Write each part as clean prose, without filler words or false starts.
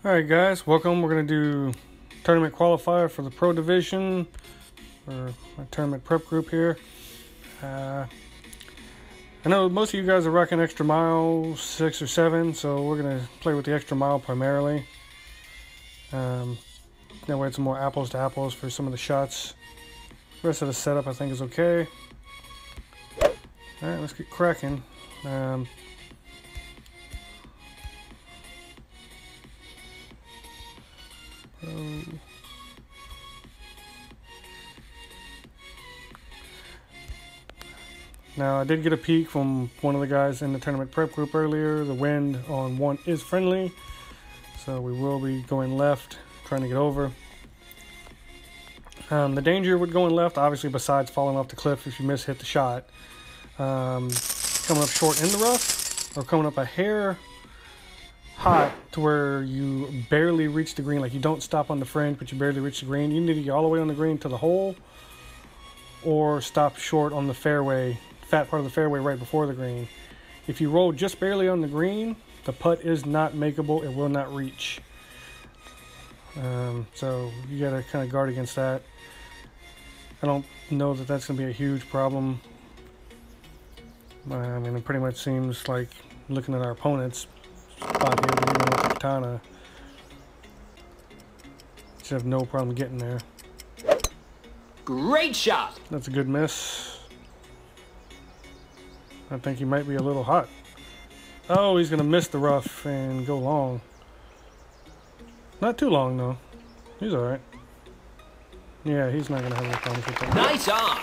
Alright guys, welcome. We're going to do tournament qualifier for the pro division, or my tournament prep group here. I know most of you guys are rocking extra mile 6 or 7, so we're going to play with the extra mile primarily. That way it's more apples to apples for some of the shots. The rest of the setup I think is okay. Alright, let's get cracking. Now I did get a peek from one of the guys in the tournament prep group earlier. The wind on 1 is friendly, so we will be going left, trying to get over. The danger with going left, obviously besides falling off the cliff if you hit the shot, coming up short in the rough, or coming up a hair hot to where you barely reach the green. Like you don't stop on the fringe, but you barely reach the green. You need to get all the way on the green to the hole, or stop short on the fairway, fat part of the fairway right before the green. If you roll just barely on the green, the putt is not makeable. It will not reach. So you gotta kind of guard against that. I don't know that that's gonna be a huge problem. I mean, it pretty much seems like, looking at our opponents spot here, even with the katana, should have no problem getting there. Great shot. That's a good miss. I think he might be a little hot. Oh, he's gonna miss the rough and go long. Not too long though. He's all right. Yeah, he's not gonna have any problems with that. Nice on.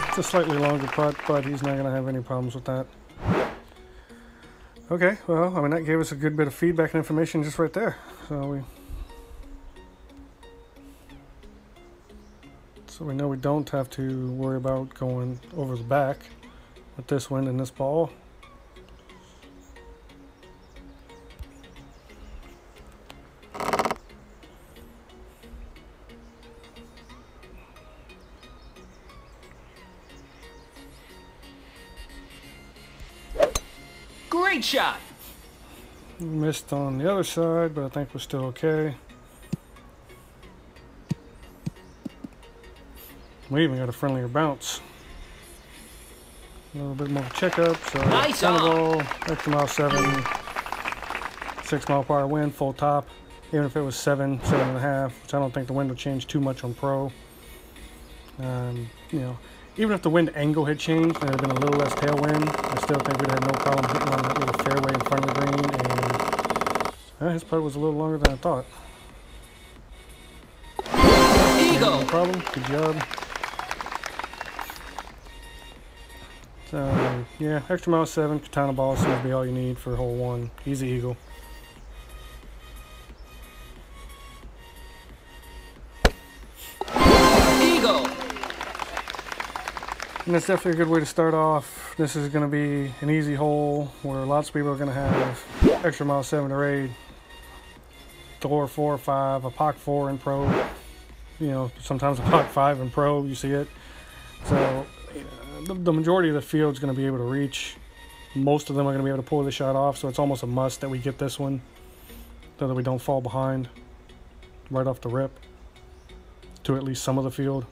It's a slightly longer putt, but he's not gonna have any problems with that. Okay, well, I mean, that gave us a good bit of feedback and information just right there. So we know we don't have to worry about going over the back with this wind and this ball. Great shot. Missed on the other side, but I think we're still okay. We even got a friendlier bounce. A little bit more of a checkup. So nice ball, extra mile 7, 6 mile per hour wind, full top. Even if it was 7, 7.5, which I don't think the wind would change too much on pro. You know, even if the wind angle had changed and there had been a little less tailwind, I still think we'd have no problem hitting on that little fairway in front of the green. And his putt was a little longer than I thought. Eagle. No problem. Good job. So yeah, extra mile 7, katana ball seems to be all you need for hole 1. Easy eagle. Eagle. And that's definitely a good way to start off. This is going to be an easy hole where lots of people are going to have extra mile 7 or 8, Thor 4 or 5, a POC 4 in pro. You know, sometimes a POC 5 in pro, you see it. So the majority of the field is going to be able to reach. Most of them are going to be able to pull the shot off, so it's almost a must that we get this one so that we don't fall behind right off the rip to at least some of the field.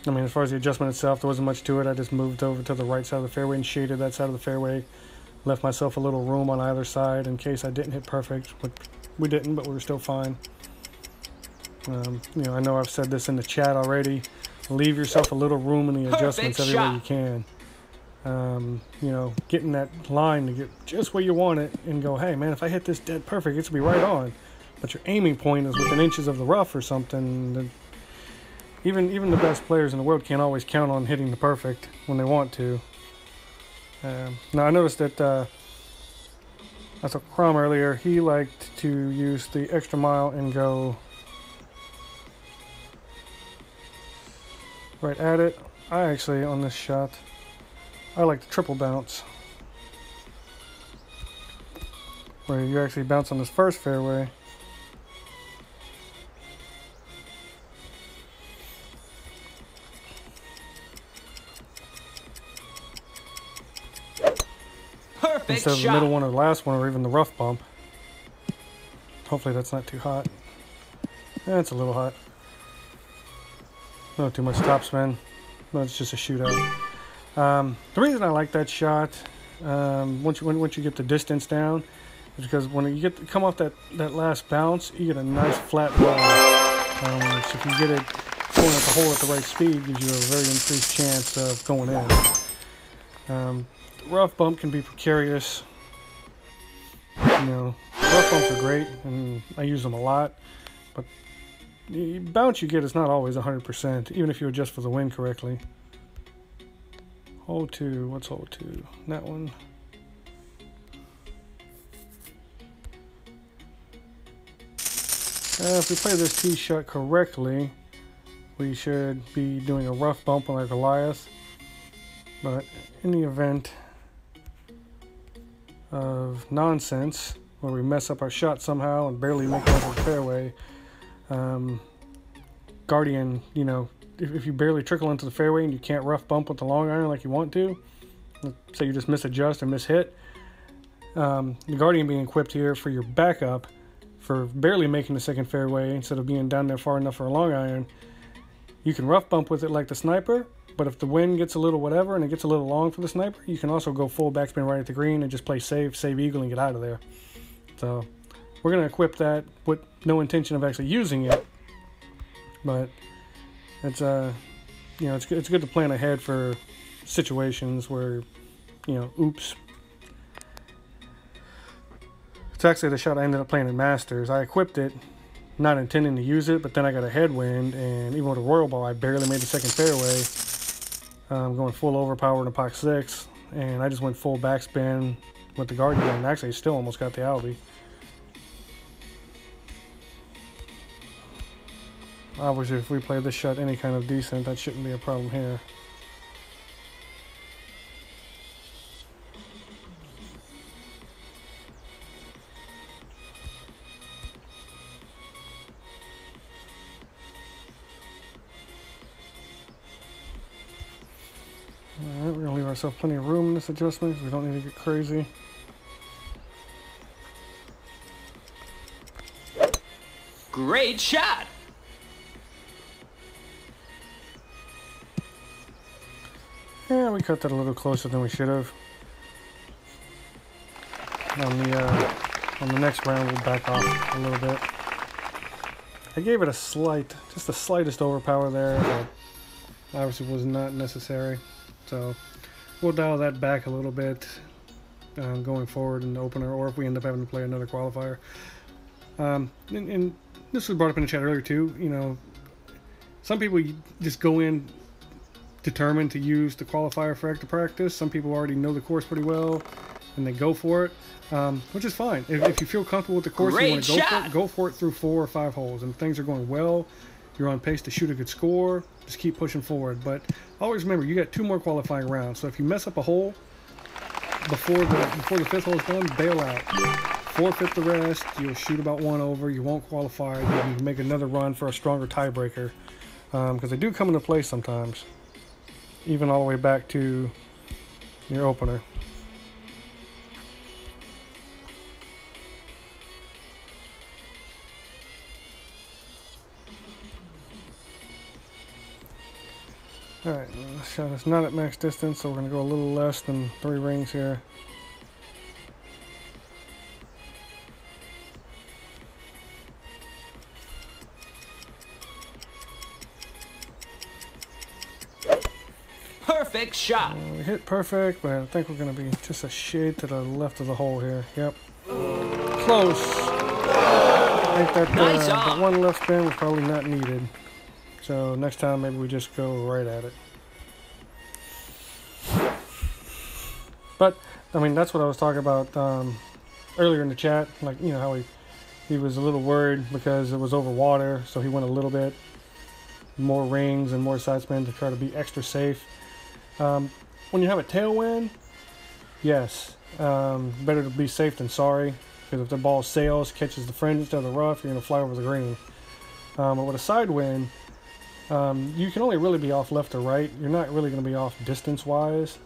I mean, as far as the adjustment itself, there wasn't much to it. I just moved over to the right side of the fairway and shaded that side of the fairway. Left myself a little room on either side in case I didn't hit perfect. Which we didn't, but we were still fine. You know, I know I've said this in the chat already. Leave yourself a little room in the adjustments everywhere you can. You know, getting that line to get just where you want it and go, hey man, if I hit this dead perfect, it's gonna be right on. But your aiming point is within inches of the rough or something. Even the best players in the world can't always count on hitting the perfect when they want to. Now I noticed that I saw Crom earlier. He liked to use the extra mile and go right at it. I actually, on this shot, I like the triple bounce, where you actually bounce on this first fairway Perfect instead of the shot. middle one or the last one or even the rough bump. Hopefully that's not too hot. It's a little hot. Not too much topspin. No, it's just a shootout. The reason I like that shot, once you get the distance down, is because when you come off that last bounce, you get a nice flat ball. So if you get it going at the hole at the right speed, gives you a very increased chance of going in. The rough bump can be precarious. You know, rough bumps are great, and I use them a lot. But the bounce you get is not always 100%, even if you adjust for the wind correctly. Hole 2, what's hole 2? That one. If we play this tee shot correctly, we should be doing a rough bump on our Goliath. But in the event of nonsense, where we mess up our shot somehow and barely make it over the fairway, Guardian, you know, if you barely trickle into the fairway and you can't rough bump with the long iron like you want to, let's say you just misadjust or mishit, the Guardian being equipped here for your backup for barely making the second fairway instead of being down there far enough for a long iron, you can rough bump with it like the sniper, but if the wind gets a little whatever and it gets a little long for the sniper, you can also go full backspin right at the green and just play save eagle and get out of there. So we're going to equip that with no intention of actually using it, but it's you know, it's good to plan ahead for situations where, you know, oops. It's actually the shot I ended up playing at Masters. I equipped it, not intending to use it, but then I got a headwind, and even with a Royal Ball, I barely made the second fairway. Going full overpower in a Pock 6, and I just went full backspin with the Guardian, and actually still almost got the Albie. Obviously, if we play this shot any kind of decent, that shouldn't be a problem here. Alright, we're going to leave ourselves plenty of room in this adjustment because we don't need to get crazy. Great shot. Yeah, we cut that a little closer than we should have. On the next round, we'll back off a little bit. I gave it a slight, just the slightest overpower there, but obviously was not necessary. So we'll dial that back a little bit going forward in the opener, or if we end up having to play another qualifier. And this was brought up in the chat earlier too. You know, some people just go in determined to use the qualifier for extra practice. Some people already know the course pretty well and they go for it, which is fine. If you feel comfortable with the course, you want to go for it through 4 or 5 holes, and if things are going well, you're on pace to shoot a good score, just keep pushing forward. But always remember, you got 2 more qualifying rounds, so if you mess up a hole before the 5th hole is done, bail out, forfeit the rest. You'll shoot about 1 over, you won't qualify, you can make another run for a stronger tiebreaker, because they do come into play sometimes, even all the way back to your opener. Alright, this shot is not at max distance, so we're going to go a little less than 3 rings here. Perfect shot. We hit perfect, but I think we're going to be just a shade to the left of the hole here. Yep. Close. I think that one left spin was probably not needed. So next time maybe we just go right at it. But, I mean, that's what I was talking about earlier in the chat. Like, you know, how he was a little worried because it was over water, so he went a little bit more rings and more side spin to try to be extra safe. When you have a tailwind, yes, better to be safe than sorry, because if the ball sails, catches the fringe instead of the rough, you're going to fly over the green. But with a side wind, you can only really be off left or right. You're not really going to be off distance-wise.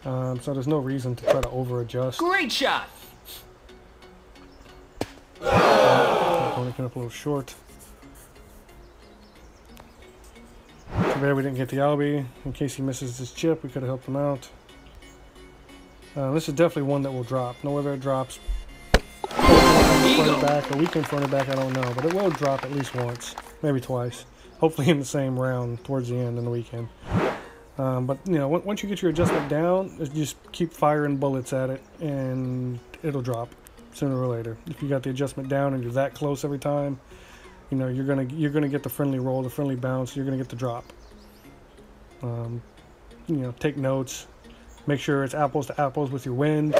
So there's no reason to try to over adjust. Great shot. Opponent came up a little short. Too bad we didn't get the Albie. In case he misses this chip, we could have helped him out. This is definitely one that will drop. No whether it drops front back or weekend front back, I don't know. But it will drop at least once, maybe twice. Hopefully in the same round towards the end in the weekend. But you know, once you get your adjustment down, just keep firing bullets at it, and it'll drop sooner or later. If you got the adjustment down and you're that close every time, you know you're gonna get the friendly roll, the friendly bounce. You're gonna get the drop. You know, take notes. Make sure it's apples to apples with your wind.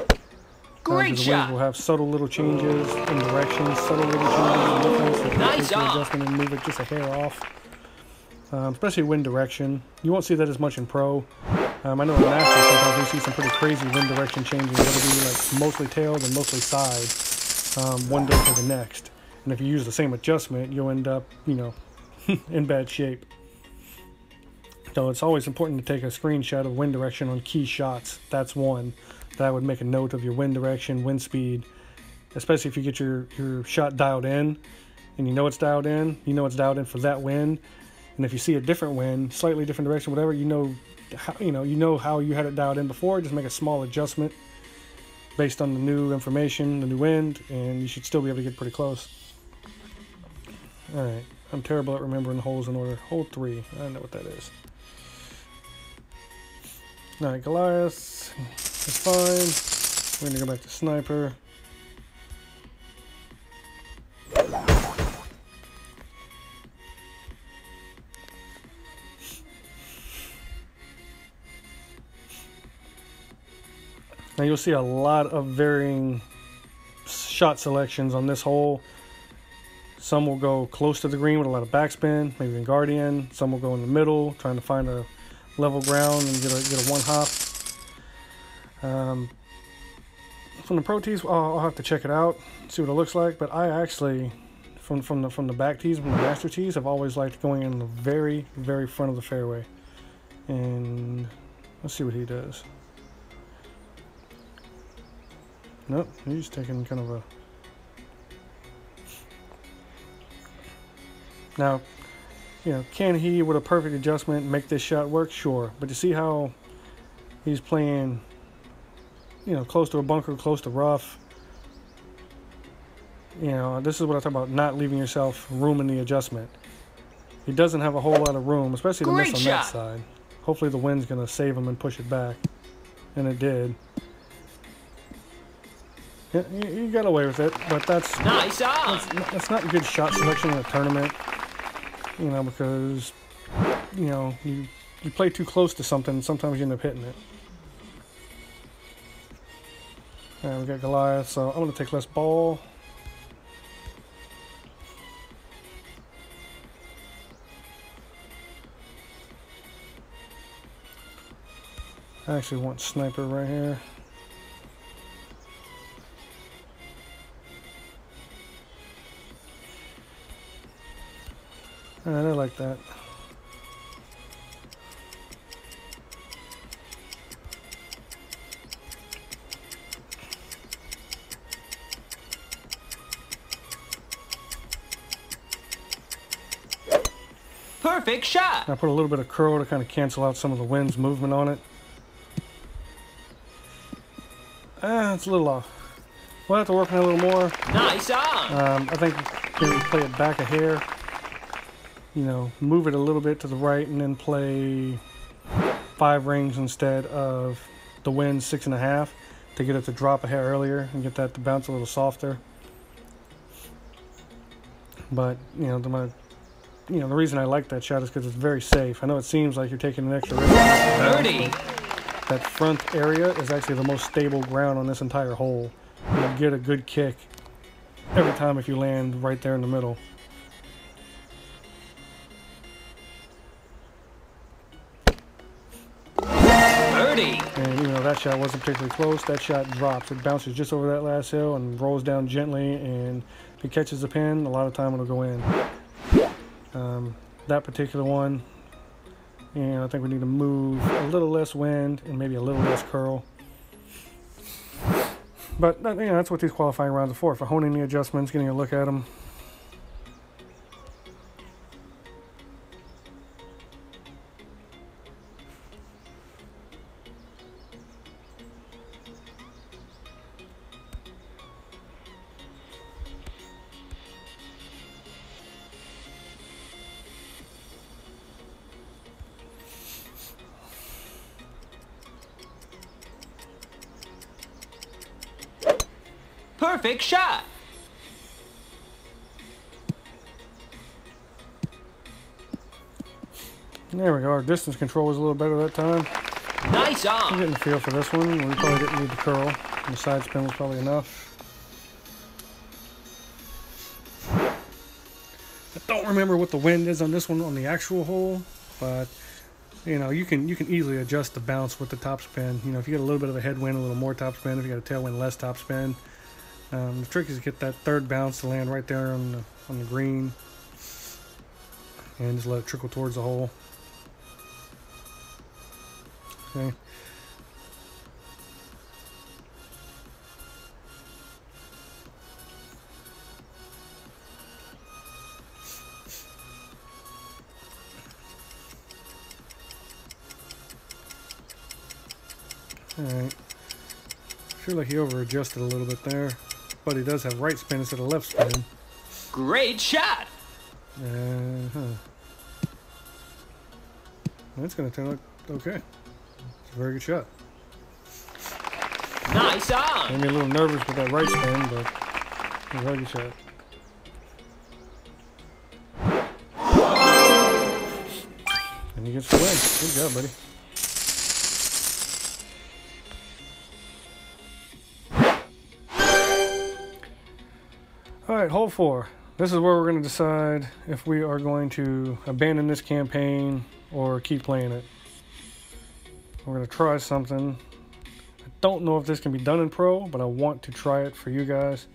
Great the shot. wind will have subtle little changes in direction, subtle little changes in difference. So Nice take your on. adjustment and move it just a hair off. Especially wind direction. You won't see that as much in pro. I know in Masters sometimes we see some pretty crazy wind direction changes. It'll be like mostly tailed and mostly side, one day to the next. And if you use the same adjustment, you'll end up, you know, in bad shape. So it's always important to take a screenshot of wind direction on key shots. That's one that I would make a note of your wind direction, wind speed, especially if you get your shot dialed in and you know it's dialed in, it's dialed in for that wind. And if you see a different wind, slightly different direction, whatever, you know how you had it dialed in before. Just make a small adjustment based on the new information, the new wind, and you should still be able to get pretty close. All right, I'm terrible at remembering holes in order. Hole 3, I don't know what that is. All right, Goliath is fine. We're gonna go back to Sniper. Now you'll see a lot of varying shot selections on this hole. Some will go close to the green with a lot of backspin, maybe in Guardian. Some will go in the middle, trying to find a level ground and get a one hop. From the Pro tees, I'll have to check it out, see what it looks like. But I actually, from the back tees, from the Master tees, I've always liked going in the very, very front of the fairway. And let's see what he does. Nope, he's taking kind of a... Now, you know, can he, with a perfect adjustment, make this shot work? Sure. But you see how he's playing, you know, close to a bunker, close to rough. You know, this is what I talk about, not leaving yourself room in the adjustment. He doesn't have a whole lot of room, especially to miss on that side. Hopefully the wind's going to save him and push it back. And it did. Yeah, you got away with it, but that's Nice on. that's not good shot selection in a tournament. You know, because you know you play too close to something, sometimes you end up hitting it. And we got Goliath, so I'm gonna take less ball. I actually want Sniper right here. Alright, I like that. Perfect shot. I put a little bit of curl to kind of cancel out some of the wind's movement on it. It's a little off. We'll have to work on it a little more. Nice on. I think maybe play it back a hair. You know, move it a little bit to the right and then play 5 rings instead of the wind 6.5 to get it to drop a hair earlier and get that to bounce a little softer. But, you know, the reason I like that shot is because it's very safe. I know it seems like you're taking an extra risk. Birdie. That front area is actually the most stable ground on this entire hole. You'll get a good kick every time if you land right there in the middle. And even though that shot wasn't particularly close, that shot drops. It bounces just over that last hill and rolls down gently, and if it catches the pin, a lot of time it'll go in. That particular one, And I think we need to move a little less wind and maybe a little less curl. But you know, that's what these qualifying rounds are for honing the adjustments, getting a look at them. Perfect shot. There we go. Our distance control was a little better that time. Nice I'm on. getting the feel for this one. We probably didn't need the curl. The side spin was probably enough. I don't remember what the wind is on this one on the actual hole, but you know, you can easily adjust the bounce with the top spin. You know, if you get a little bit of a headwind, a little more top spin. If you got a tailwind, less top spin. The trick is to get that third bounce to land right there on the green, and just let it trickle towards the hole. Okay. All right. I feel like he over-adjusted a little bit there, but he does have right spin instead of left spin. Great shot. That's going to turn out okay. It's a very good shot. Nice on. Made me a little nervous with that right spin, but it's a very good shot. And he gets the win. Good job, buddy. Alright, hole 4. This is where we're going to decide if we are going to abandon this campaign or keep playing it. We're going to try something. I don't know if this can be done in pro, but I want to try it for you guys.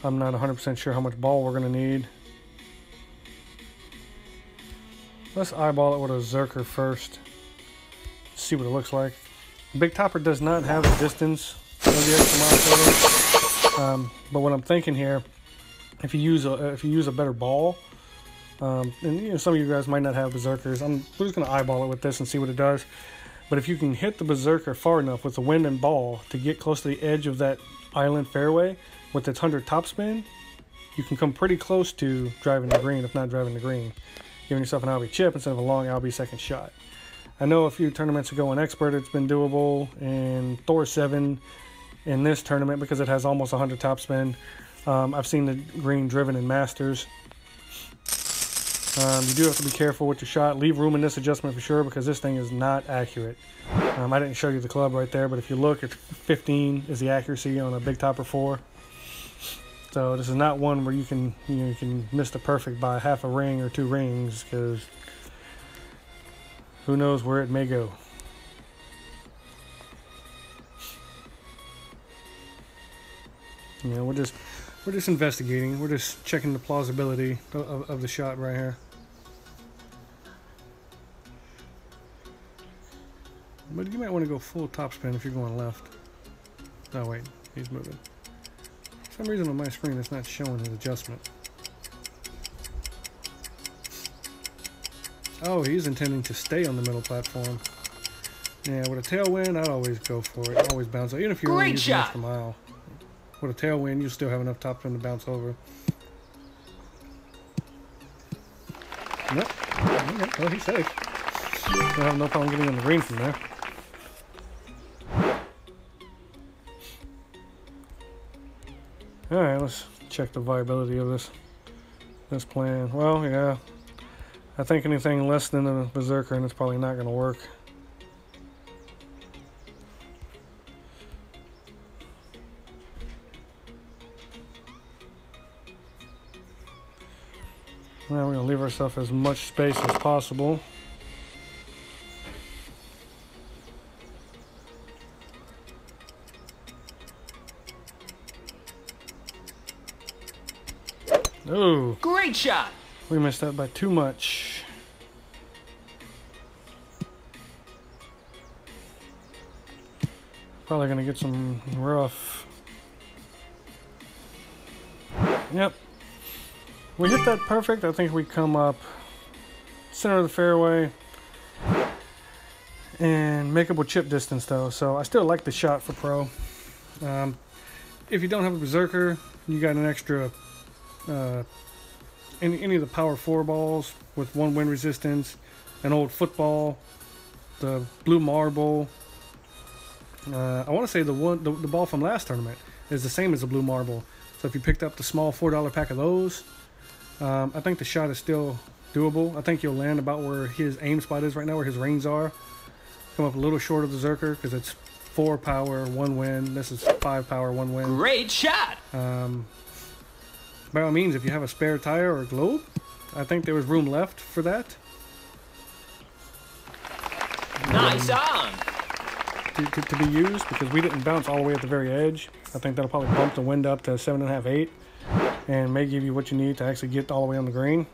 I'm not 100% sure how much ball we're going to need. Let's eyeball it with a Zerker first. See what it looks like. Big Topper does not have the distance of the extra mile photo. But what I'm thinking here, if you use a better ball, and you know, some of you guys might not have berserkers. We're just going to eyeball it with this and see what it does. But if you can hit the berserker far enough with the wind and ball to get close to the edge of that island fairway with its 100 topspin, you can come pretty close to driving the green, if not driving the green, giving yourself an LB chip instead of a long LB second shot. I know a few tournaments ago in Expert it's been doable, in Thor 7 in this tournament because it has almost 100 topspin. I've seen the green driven in Masters. You do have to be careful with your shot. Leave room in this adjustment for sure because this thing is not accurate. I didn't show you the club right there, but if you look, it's 15 is the accuracy on a Big Topper 4. So this is not one where you can miss the perfect by half a ring or 2 rings because who knows where it may go. You know, we're just investigating. We're just checking the plausibility of the shot right here. But you might want to go full topspin if you're going left. Oh wait, he's moving. For some reason on my screen it's not showing his adjustment. Oh, he's intending to stay on the middle platform. Yeah, with a tailwind, I'd always go for it. Always bounce out. Even if you're only using an extra mile. With a tailwind, you still have enough topspin to bounce over. Nope. Okay. Well, he's safe. Don't have no problem getting on the green from there. Alright, let's check the viability of this plan. Well, yeah. I think anything less than a berserker and it's probably not going to work. Now we're going to leave ourselves as much space as possible. Oh, Great shot. We missed that by too much. Probably gonna get some rough. Yep. We hit that perfect. I think we come up center of the fairway and makeable chip distance though. So I still like the shot for pro. If you don't have a berserker, you got an extra any of the power 4 balls with 1 wind resistance, an old football, the blue marble. I want to say the ball from last tournament is the same as the blue marble. So if you picked up the small $4 pack of those, I think the shot is still doable. I think you'll land about where his aim spot is right now, where his rings are. Come up a little short of the Zerker because it's 4 power, 1 wind. This is 5 power, 1 wind. Great shot. By all means, if you have a spare tire or a globe, I think there was room left for that. Nice on. To be used, because we didn't bounce all the way at the very edge. I think that'll probably bump the wind up to 7.5, 8, and may give you what you need to actually get all the way on the green.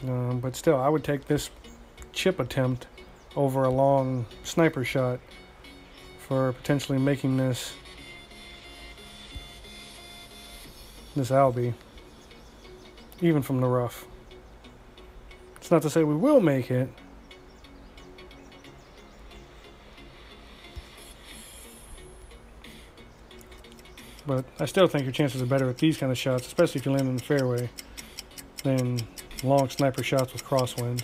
But still, I would take this chip attempt over a long sniper shot for potentially making this Albie, even from the rough. It's not to say we will make it. But I still think your chances are better with these kind of shots, especially if you land in the fairway, than long sniper shots with crosswinds.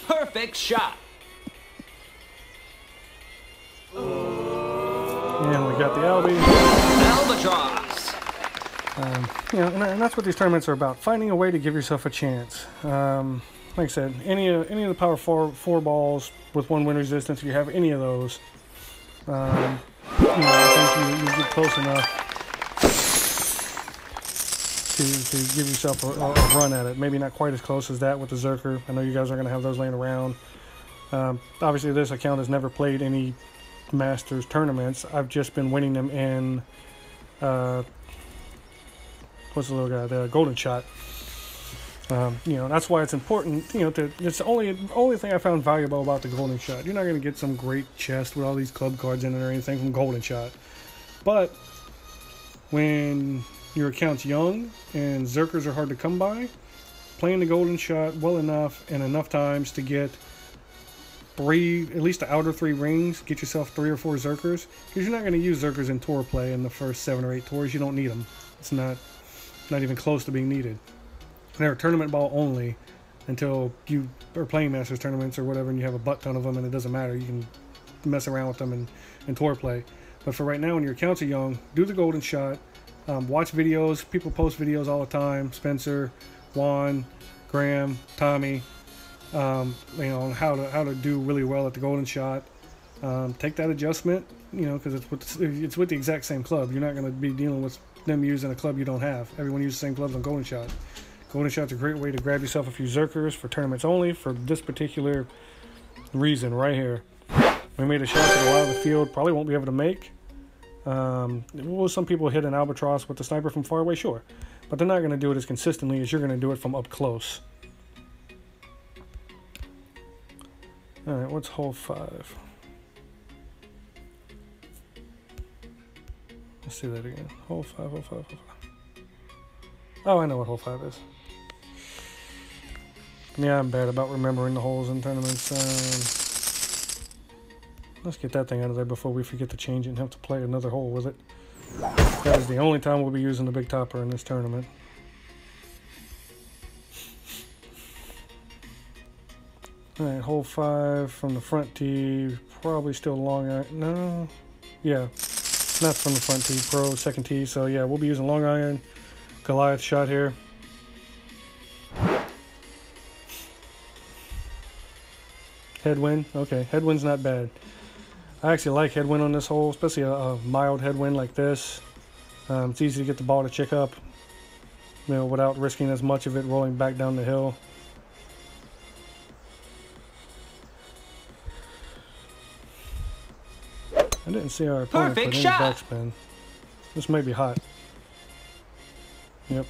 Perfect shot. And we got the Albie. Albatross. You know, and that's what these tournaments are about, finding a way to give yourself a chance. Like I said, any of the power 4 balls with 1 wind resistance, if you have any of those, you know, I think you get close enough to give yourself a run at it. Maybe not quite as close as that with the Zerker. I know you guys are going to have those laying around. Obviously, this account has never played any Masters tournaments. I've just been winning them in, what's the little guy, the Golden Shot. You know, that's why it's important, you know, it's the only thing I found valuable about the Golden Shot. You're not going to get some great chest with all these club cards in it or anything from Golden Shot. But when your account's young and Zerkers are hard to come by, playing the Golden Shot well enough and enough times to get at least the outer 3 rings, get yourself 3 or 4 Zerkers, because you're not going to use Zerkers in tour play in the first 7 or 8 tours. You don't need them. It's not even close to being needed. They're tournament ball only until you are playing Masters tournaments or whatever and you have a butt ton of them and it doesn't matter. You can mess around with them in tour play. But for right now, when your accounts are young, do the Golden Shot. Watch videos. People post videos all the time. Spencer, Juan, Graham, Tommy, you know, on how to do really well at the Golden Shot. Take that adjustment, you know, because it's with the exact same club. You're not going to be dealing with them using a club you don't have. Everyone uses the same clubs on Golden Shot. Golden Shot's a great way to grab yourself a few Zerkers for tournaments only for this particular reason right here. We made a shot that a lot of the field probably won't be able to make. Will some people hit an albatross with the sniper from far away? Sure. But they're not going to do it as consistently as you're going to do it from up close. Alright, what's hole 5? Let's see that again. Hole 5, hole 5, hole 5. Oh, I know what hole 5 is. Yeah, I'm bad about remembering the holes in tournaments. Let's get that thing out of there before we forget to change it and have to play another hole with it. That is the only time we'll be using the big topper in this tournament. Alright, hole 5 from the front tee. Probably still long iron. No. Yeah. Not from the front tee. Pro, second tee. So yeah, we'll be using long iron. Goliath shot here. Headwind. Okay, headwind's not bad. I actually like headwind on this hole, especially a mild headwind like this. It's easy to get the ball to chick up, you know, without risking as much of it rolling back down the hill. I didn't didn't see our opponent put Perfect any shot. backspin. This may be hot. Yep.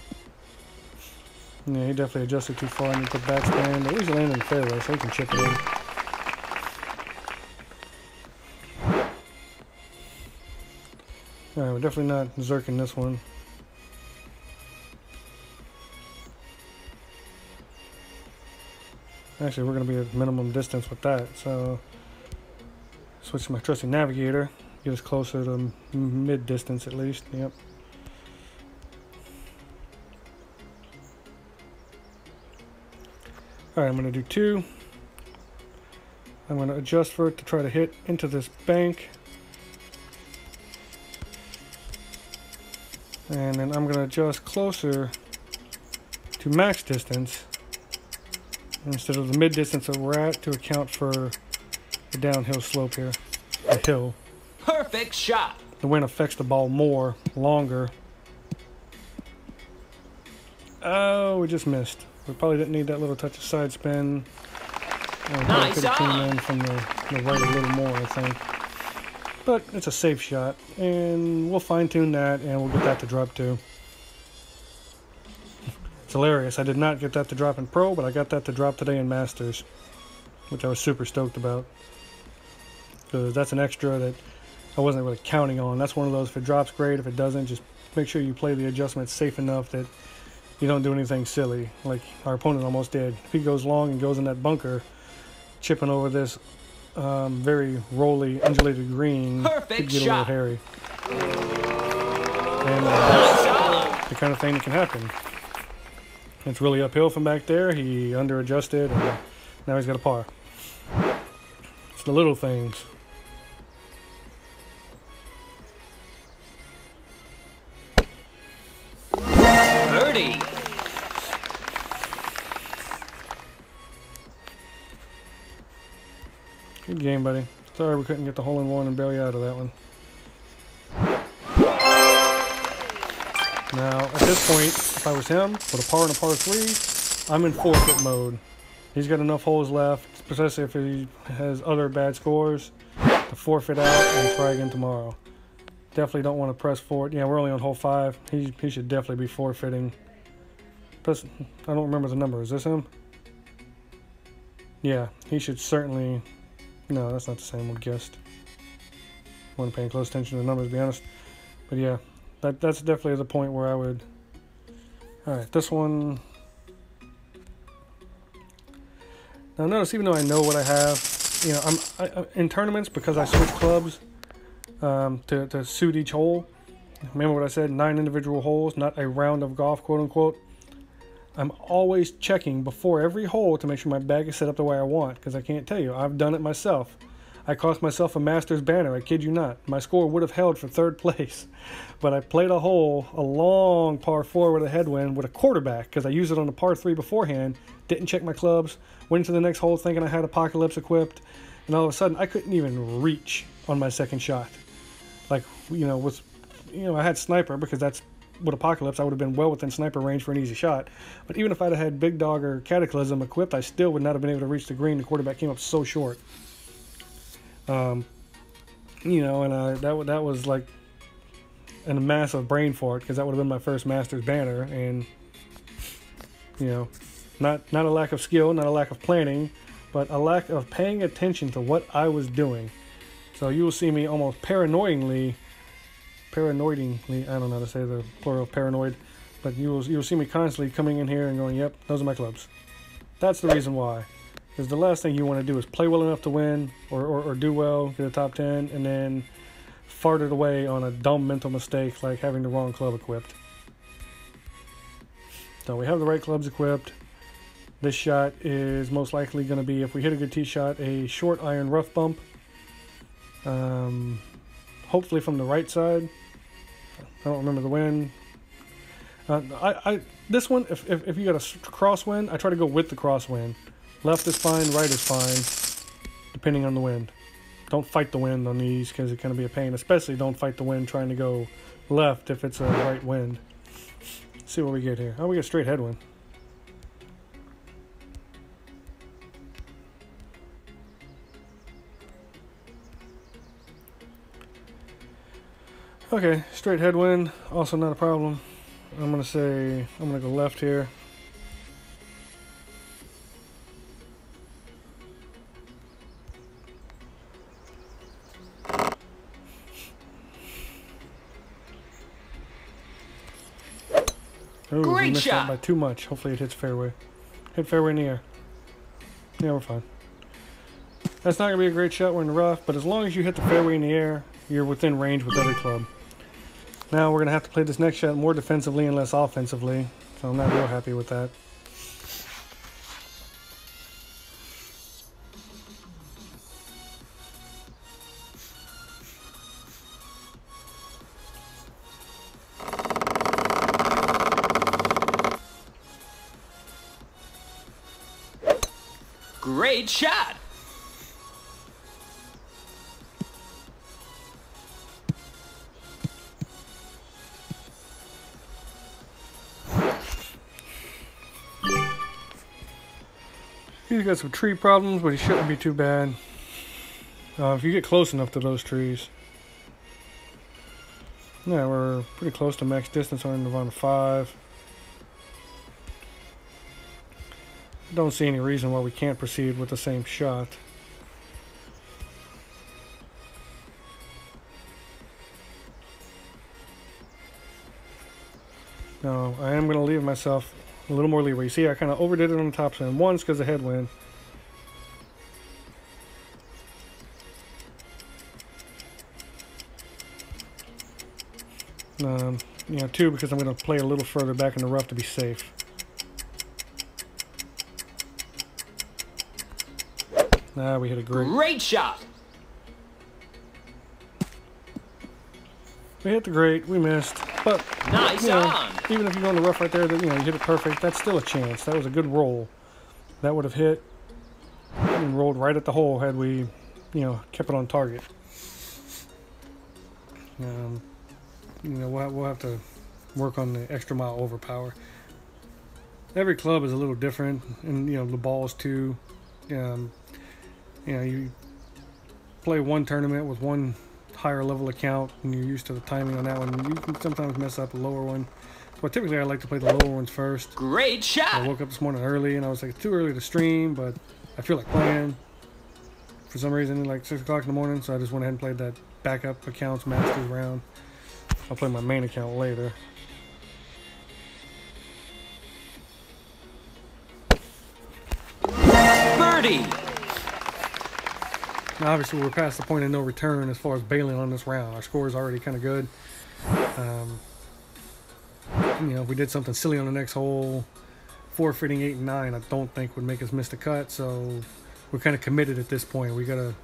Yeah, he definitely adjusted too far and he put backspin. But he's landing in the fairway, so he can chip it in. Alright, we're definitely not zerking this one. Actually, we're going to be at minimum distance with that, so switch to my trusty navigator. Get us closer to mid-distance at least. Yep. Alright, I'm going to do 2. I'm going to adjust for it to try to hit into this bank. And then I'm going to adjust closer to max distance instead of the mid distance that we're at to account for the downhill slope here. The hill. Perfect shot. The wind affects the ball more, longer. Oh, we just missed. We probably didn't need that little touch of side spin. Nice could have came on. in from the right a little more, I think. But it's a safe shot, and we'll fine tune that, and we'll get that to drop too. It's hilarious. I did not get that to drop in Pro, but I got that to drop today in Masters, which I was super stoked about. Because that's an extra that I wasn't really counting on. That's one of those, if it drops, great. If it doesn't, just make sure you play the adjustment safe enough that you don't do anything silly, like our opponent almost did. If he goes long and goes in that bunker, chipping over this very rolly, undulated green, could get a little hairy. And that's the kind of thing that can happen. It's really uphill from back there. He under-adjusted, and now he's got a par. It's the little things. Birdie. Good game, buddy. Sorry we couldn't get the hole-in-one and bail you out of that one. Now, at this point, if I was him, with a par and a par 3, I'm in forfeit mode. He's got enough holes left, especially if he has other bad scores, to forfeit out and try again tomorrow. Definitely don't want to press forward. Yeah, we're only on hole 5. He should definitely be forfeiting. Plus, I don't remember the number. Is this him? Yeah, he should certainly... No, that's not the same one. Guessed. Wasn't paying close attention to the numbers, to be honest. But yeah, that's definitely the point where I would... Alright, this one... Now notice, even though I know what I have, you know, I'm in tournaments, because I switch clubs to suit each hole. Remember what I said, 9 individual holes, not a round of golf, quote unquote. I'm always checking before every hole to make sure my bag is set up the way I want, because I can't tell you, I've done it myself. I cost myself a Masters banner, I kid you not. My score would have held for 3rd place, but I played a hole, a long par 4 with a headwind with a quarterback, because I used it on a par 3 beforehand, didn't check my clubs, went into the next hole thinking I had Apocalypse equipped, and all of a sudden I couldn't even reach on my second shot. Like, I had Sniper, because that's with Apocalypse, I would have been well within sniper range for an easy shot. But even if I'd have had Big Dog or Cataclysm equipped, I still would not have been able to reach the green. The quarterback came up so short. And that was like a massive brain fart, because that would have been my first Masters banner. And, not a lack of skill, not a lack of planning, but a lack of paying attention to what I was doing. So you will see me almost paranoidingly, I don't know how to say the plural of paranoid, but you'll see me constantly coming in here and going, yep, those are my clubs. That's the reason why. Because the last thing you want to do is play well enough to win, or do well, get a top 10, and then fart it away on a dumb mental mistake like having the wrong club equipped. So we have the right clubs equipped. This shot is most likely going to be, if we hit a good tee shot, a short iron rough bump. Hopefully from the right side. I don't remember the wind. This one, if you got a crosswind, I try to go with the crosswind. Left is fine, right is fine, depending on the wind. Don't fight the wind on these, because it can be a pain. Especially don't fight the wind trying to go left if it's a right wind. Let's see what we get here. Oh, we get straight headwind. Okay, straight headwind, also not a problem. I'm gonna go left here. Ooh, we Great missed shot. that by too much. Hopefully it hits fairway. Hit fairway in the air. Yeah, we're fine. That's not gonna be a great shot. We're in the rough, but as long as you hit the fairway in the air, you're within range with every club. Now we're gonna have to play this next shot more defensively and less offensively, so I'm not real happy with that. Great shot. He's got some tree problems, but he shouldn't be too bad. If you get close enough to those trees. Yeah, we're pretty close to max distance on Nirvana 5. Don't see any reason why we can't proceed with the same shot. No, I am going to leave myself a little more leeway. You see, I kind of overdid it on the topspin. One's because of headwind. Two, because I'm going to play a little further back in the rough to be safe. We hit a Great shot. We hit the great, we missed. But, Nice on. even if you go in the rough right there, you hit it perfect, that's still a chance. That was a good roll. That would have hit and rolled right at the hole had we, kept it on target. We'll have to work on the extra mile overpower. Every club is a little different, and, the balls too. You play one tournament with one higher level account and you're used to the timing on that one. You can sometimes mess up a lower one. But typically I like to play the lower ones first. Great shot. I woke up this morning early and I was like, it's too early to stream, but I feel like playing. For some reason, like 6 o'clock in the morning, so I just went ahead and played that backup accounts Masters round. I'll play my main account later. Birdie. Now, obviously, we're past the point of no return as far as bailing on this round. Our score is already kind of good. If we did something silly on the next hole, forfeiting 8 and 9, I don't think would make us miss the cut. So we're kind of committed at this point. We gotta,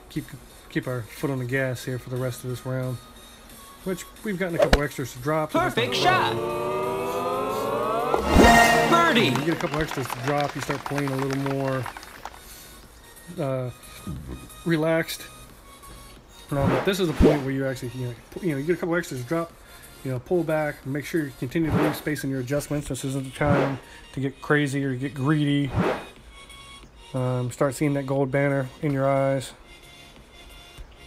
keep our foot on the gas here for the rest of this round. Which we've gotten a couple extras to drop. Perfect shot. Birdie. When you get a couple extras to drop, you start playing a little more relaxed. But this is the point where you actually, you get a couple extras to drop, pull back, make sure you continue to leave space in your adjustments. This isn't the time to get crazy or get greedy. Start seeing that gold banner in your eyes.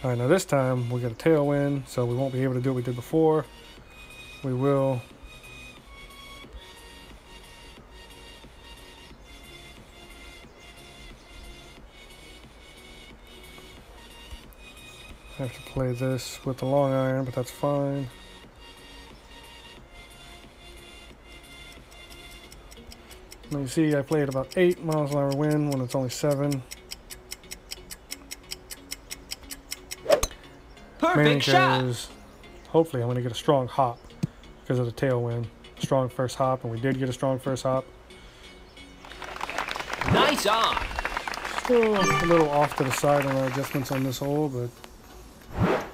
All right, now this time we got a tailwind, so we won't be able to do what we did before. We will. I have to play this with the long iron, but that's fine. Now you see I played about 8 miles an hour wind when it's only 7. Perfect shot. Hopefully I'm going to get a strong hop because of the tailwind. Strong first hop, and we did get a strong first hop. Nice on. Still a little off to the side on our adjustments on this hole, but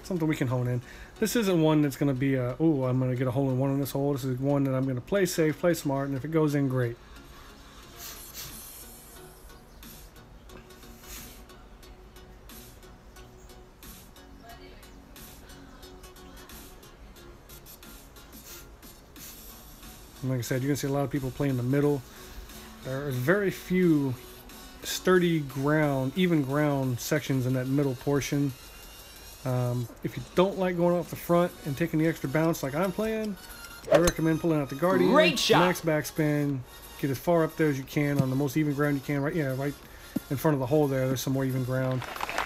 something we can hone in. This isn't one that's going to be I'm going to get a hole in one on this hole. This is one that I'm going to play safe, play smart, and if it goes in, great. And like I said, you can see a lot of people play in the middle. There are very few sturdy ground, even ground sections in that middle portion. If you don't like going off the front and taking the extra bounce like I'm playing, I recommend pulling out the Guardian, Great shot. max backspin, get as far up there as you can on the most even ground you can. Right in front of the hole there. There's some more even ground.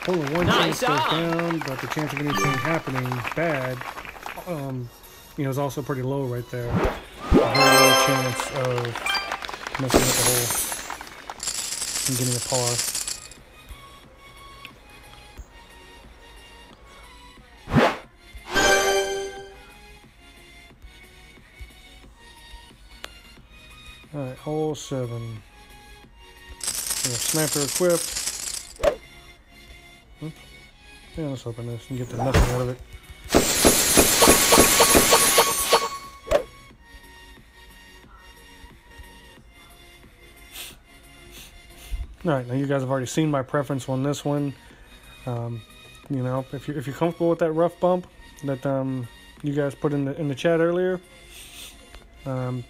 Only one chance goes down, but the chance of anything happening bad, is also pretty low right there. A very low chance of messing up the hole and getting a par. Alright, hole 7. Sniper equipped. Oops. Yeah, let's open this and get the nothing out of it. Alright, now you guys have already seen my preference on this one. If you're comfortable with that rough bump that you guys put in the chat earlier, but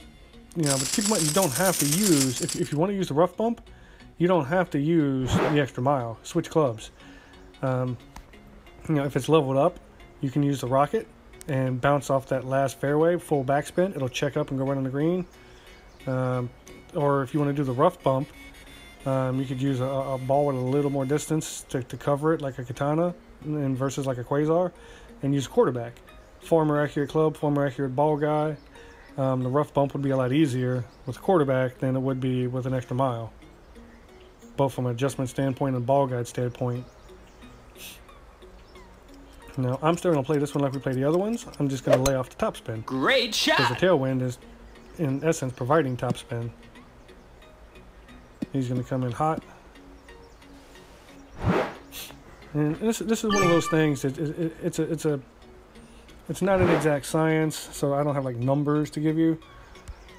keep in mind, you don't have to use, if you want to use the rough bump, you don't have to use the extra mile. Switch clubs. If it's leveled up, you can use the rocket and bounce off that last fairway, full backspin. It'll check up and go right on the green. Or if you want to do the rough bump, you could use a ball with a little more distance to cover it, like a katana, and versus like a quasar, and use a quarterback. Far more accurate club, far more accurate ball guy. The rough bump would be a lot easier with a quarterback than it would be with an extra mile, both from an adjustment standpoint and ball guide standpoint. Now, I'm still going to play this one like we played the other ones. I'm just going to lay off the topspin. Great shot! Because the tailwind is, in essence, providing topspin. He's going to come in hot. And this is one of those things. It's not an exact science, so I don't have like numbers to give you,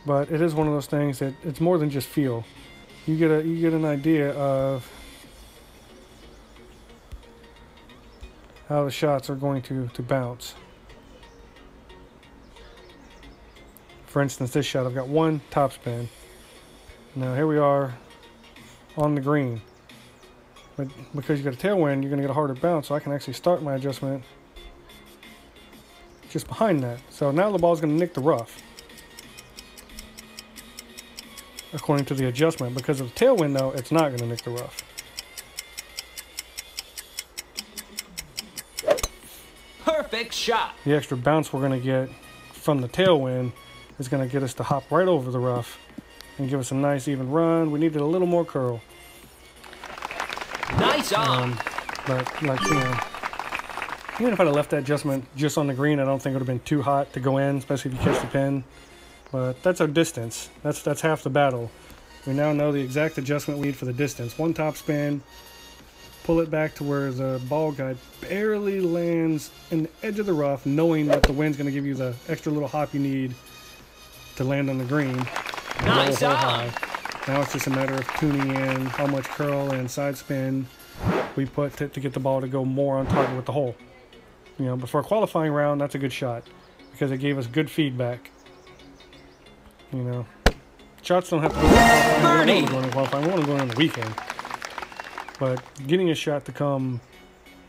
but it is one of those things that it's more than just feel. You get an idea of how the shots are going to bounce. For instance, this shot, I've got one topspin. Now here we are on the green, but because you got a tailwind, you're going to get a harder bounce. So I can actually start my adjustment just behind that. So now the ball's going to nick the rough, according to the adjustment. Because of the tailwind, though, it's not going to nick the rough. Perfect shot. The extra bounce we're going to get from the tailwind is going to get us to hop right over the rough and give us a nice even run. We needed a little more curl. Nice on. But even if I'd have left that adjustment just on the green, I don't think it would have been too hot to go in, especially if you catch the pin. But that's our distance. That's half the battle. We now know the exact adjustment we need for the distance. One top spin, pull it back to where the ball guide barely lands in the edge of the rough, knowing that the wind's going to give you the extra little hop you need to land on the green. Nice on. High. Now it's just a matter of tuning in how much curl and side spin we put to get the ball to go more on target with the hole. But for a qualifying round, that's a good shot because it gave us good feedback. Shots don't have to go in qualifying. We want to go in on the weekend. But getting a shot to come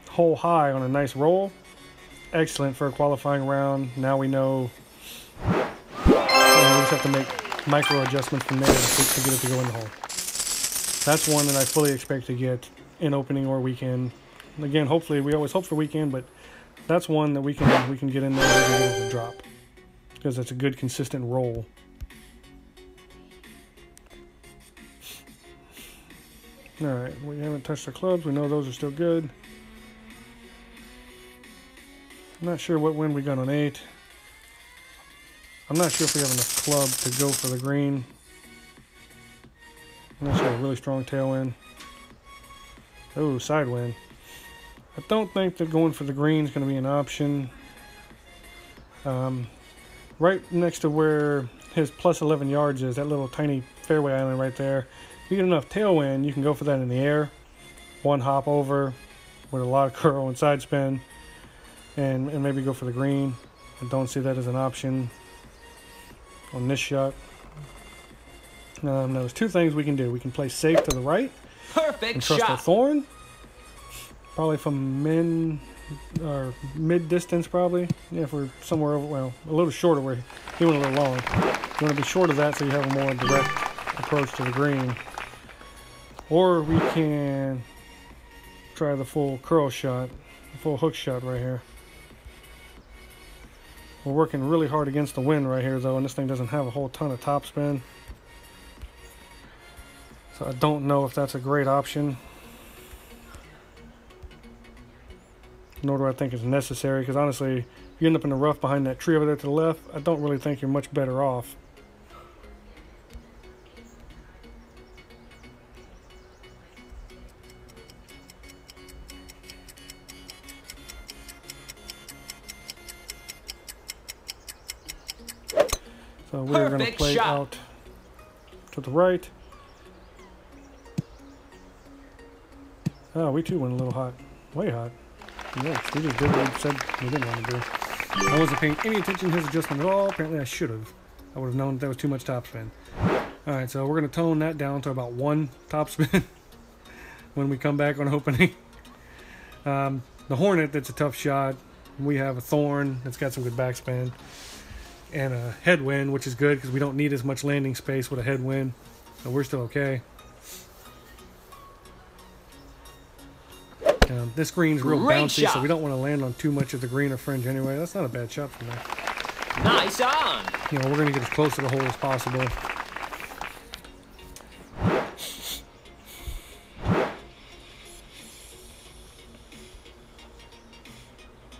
hole high on a nice roll, excellent for a qualifying round. Now we know we just have to make micro adjustments from there to get it to go in the hole. That's one that I fully expect to get in opening or weekend. Again, hopefully, we always hope for weekend, but that's one that we can get in there and get it to drop because it's a good consistent roll. All right, we haven't touched our clubs. We know those are still good. I'm not sure what wind we got on 8. I'm not sure if we have enough club to go for the green. Unless we have a really strong tailwind. Oh, side wind. I don't think that going for the green is going to be an option. Right next to where his plus 11 yards is, that little tiny fairway island right there. If you get enough tailwind, you can go for that in the air. One hop over with a lot of curl and side spin. And maybe go for the green. I don't see that as an option on this shot. Now there's two things we can do. We can play safe to the right. Perfect and trust shot. our thorn. Probably from or mid distance probably. Yeah, if we're somewhere over, well, a little shorter, where he went a little long. You want to be short of that so you have a more direct approach to the green. Or we can try the full curl shot, the full hook shot right here. We're working really hard against the wind right here though, and this thing doesn't have a whole ton of topspin. So I don't know if that's a great option. Nor do I think it's necessary, because honestly, if you end up in the rough behind that tree over there to the left, I don't really think you're much better off. So we're going to play shot. out to the right. Oh, we too went a little hot. Way hot. Yes, we just did what we said we didn't want to do. I wasn't paying any attention to his adjustment at all. Apparently I should have. I would have known that was too much topspin. Alright, so we're going to tone that down to about 1 topspin when we come back on opening. The Hornet, that's a tough shot. We have a Thorn that's got some good backspin. And a headwind, which is good because we don't need as much landing space with a headwind. So we're still okay. This green's real bouncy, so we don't want to land on too much of the green or fringe anyway. That's not a bad shot from there. Nice on. You know, we're going to get as close to the hole as possible.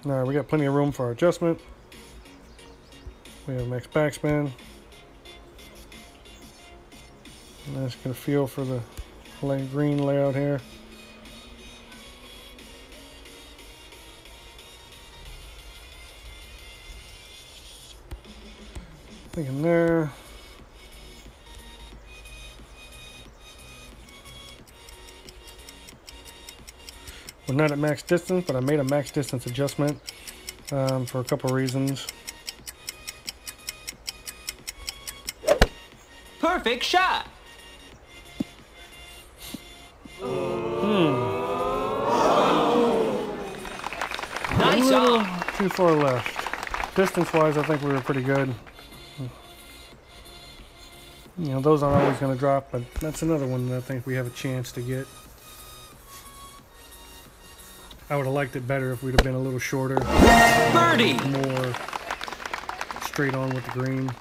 Alright, we got plenty of room for our adjustment. We have max backspin. Let's get a feel for the green layout here. Thinking there. We're not at max distance, but I made a max distance adjustment for a couple reasons. Perfect shot. Nice on. Too far left. Distance-wise, I think we were pretty good. You know, those aren't always going to drop, but that's another one that I think we have a chance to get. I would have liked it better if we'd have been a little shorter. Birdie! More straight on with the green.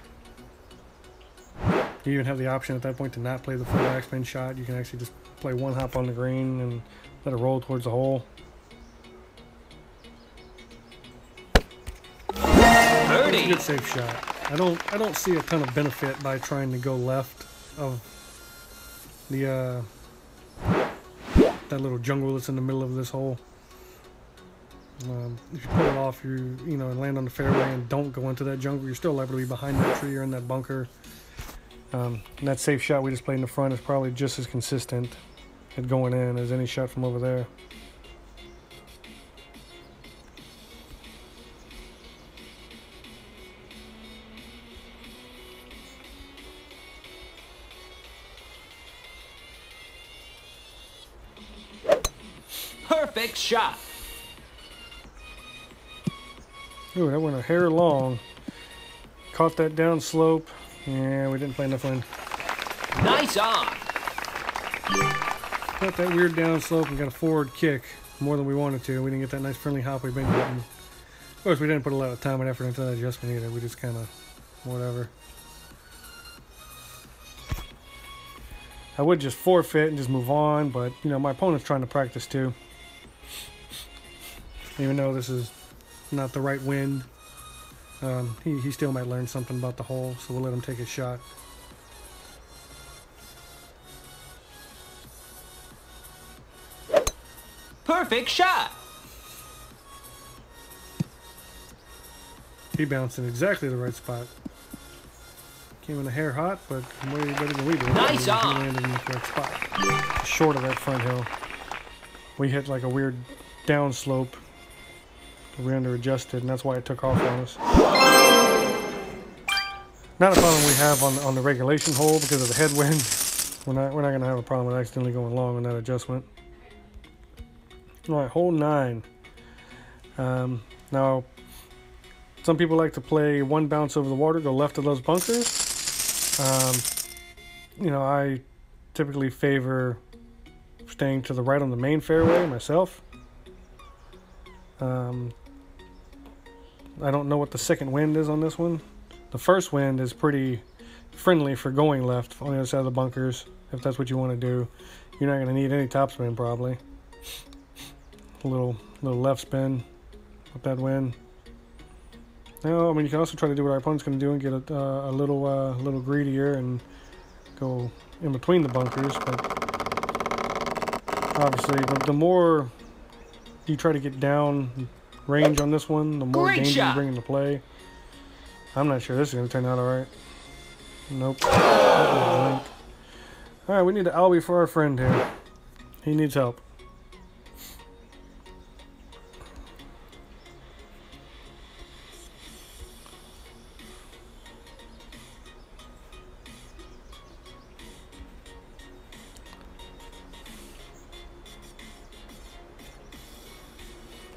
You even have the option at that point to not play the full backspin shot. You can actually just play one hop on the green and let it roll towards the hole. Birdie! It's a good safe shot. I don't see a ton of benefit by trying to go left of the that little jungle that's in the middle of this hole. If you pull it off, you know, and land on the fairway and don't go into that jungle, you're still liable to be behind that tree or in that bunker. And that safe shot we just played in the front is probably just as consistent at going in as any shot from over there. Perfect shot. Ooh, that went a hair long. Caught that down slope. Yeah, we didn't play enough wind. Nice on. Got that weird down slope and got a forward kick more than we wanted to. We didn't get that nice friendly hop we've been getting. Of course, we didn't put a lot of time and effort into that adjustment either. We just kind of, whatever. I would just forfeit and just move on, but, you know, my opponent's trying to practice too. Even though this is not the right wind, he still might learn something about the hole, so we'll let him take his shot. Perfect shot. He bounced in exactly the right spot. Came in a hair hot, but way better than we did. Nice He on. landed in the correct spot. Short of that front hill. We hit like a weird down slope. We under adjusted, and that's why it took off on us. Not a problem we have on the regulation hole because of the headwind. We're not gonna have a problem with accidentally going long on that adjustment. All right, hole 9. Now, some people like to play one bounce over the water, go left of those bunkers. You know, I typically favor staying to the right on the main fairway myself. I don't know what the second wind is on this one. The first wind is pretty friendly for going left on the other side of the bunkers, if that's what you want to do. You're not going to need any topspin probably. A little left spin with that wind. Now, I mean, you can also try to do what our opponent's going to do and get a little greedier and go in between the bunkers. But obviously, the more you try to get down range on this one, the more danger you bring into play. I'm not sure this is going to turn out all right. Nope. All right, we need an Albie for our friend here. He needs help.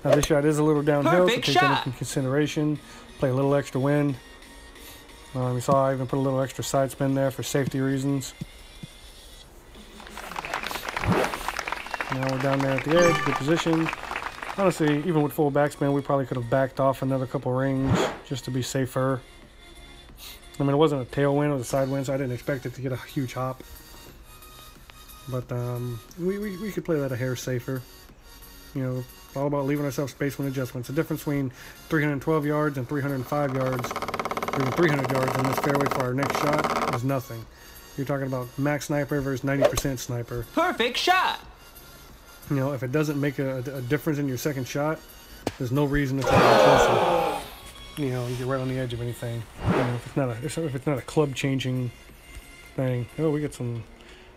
Now this shot is a little downhill, so take that into consideration. Play a little extra wind. You saw I even put a little extra side spin there for safety reasons. Now we're down there at the edge, good position. Honestly, even with full backspin, we probably could have backed off another couple rings just to be safer. I mean, it wasn't a tailwind, it was a side wind, so I didn't expect it to get a huge hop. But we could play that a hair safer. You know, all about leaving ourselves space when adjustments. The difference between 312 yards and 305 yards, or even 300 yards in this fairway for our next shot is nothing. You're talking about max sniper versus 90% sniper. Perfect shot. You know, if it doesn't make a difference in your second shot, there's no reason to try to closer. You know, you get right on the edge of anything. You know, if it's not a club changing thing. Oh, we get some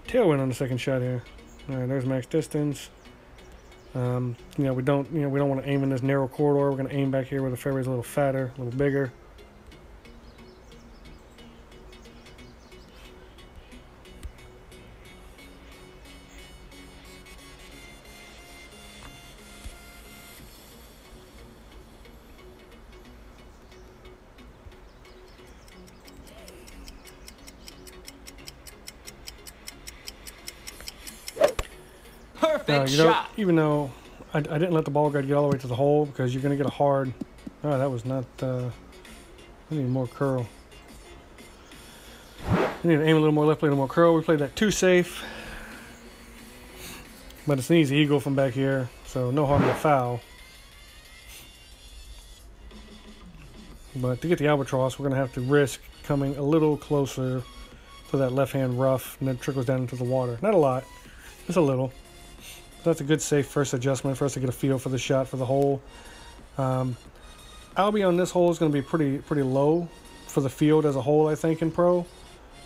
tailwind on the second shot here. All right, there's max distance. You know, we don't want to aim in this narrow corridor. We're going to aim back here where the fairway's a little fatter, a little bigger. Perfect you know, shot. even though I didn't let the ball guard get all the way to the hole because you're going to get a hard... Oh, that was not... I need more curl. I need to aim a little more left, play a little more curl. We played that too safe. But it's an easy eagle from back here, so no harm, no foul. But to get the albatross, we're going to have to risk coming a little closer to that left-hand rough, and then trickles down into the water. Not a lot, just a little. That's a good safe first adjustment for us to get a feel for the shot for the hole. Albie on this hole is going to be pretty low for the field as a whole, I think, in pro.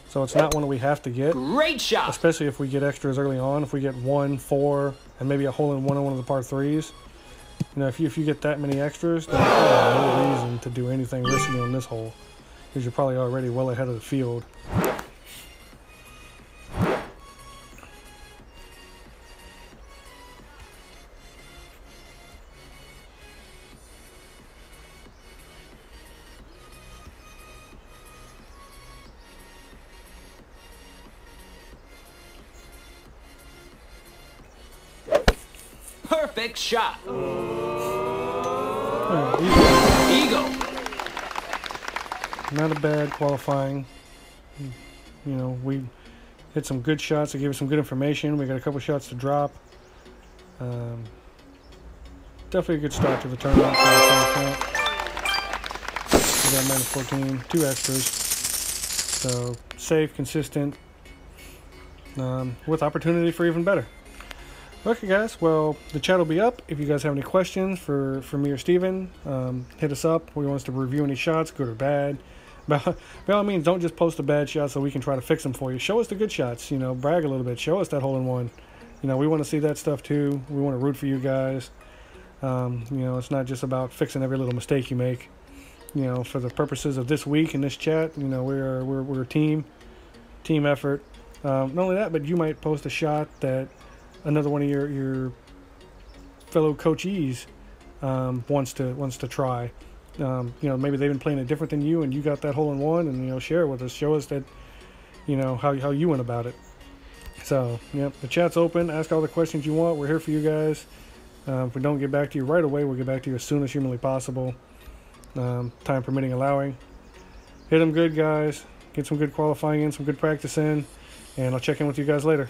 So it's not one that we have to get. Great shot. Especially if we get extras early on. If we get 1, 4, and maybe a hole in one on one of the par 3s. You know, if you get that many extras, then there's no reason to do anything risky on this hole, because you're probably already well ahead of the field. Perfect shot. Eagle. Not a bad qualifying. You know, we hit some good shots. They gave us some good information. We got a couple shots to drop. Definitely a good start to the tournament. We got -14, 2 extras. So safe, consistent, with opportunity for even better. Okay, guys. Well, the chat will be up. If you guys have any questions for me or Steven, hit us up. We want us to review any shots, good or bad. By all means, don't just post a bad shot so we can try to fix them for you. Show us the good shots. You know, brag a little bit. Show us that hole-in-one. You know, we want to see that stuff too. We want to root for you guys. You know, it's not just about fixing every little mistake you make. You know, for the purposes of this week in this chat, you know, we're a team effort. Not only that, but you might post a shot that another one of your fellow coachees wants to try. You know, maybe they've been playing it different than you, and you got that hole in one, and you know, share it with us. Show us that, you know, how you went about it. So, yep, the chat's open. Ask all the questions you want. We're here for you guys. If we don't get back to you right away, we'll get back to you as soon as humanly possible. Time permitting, allowing. Hit them good, guys. Get some good qualifying in, some good practice in, and I'll check in with you guys later.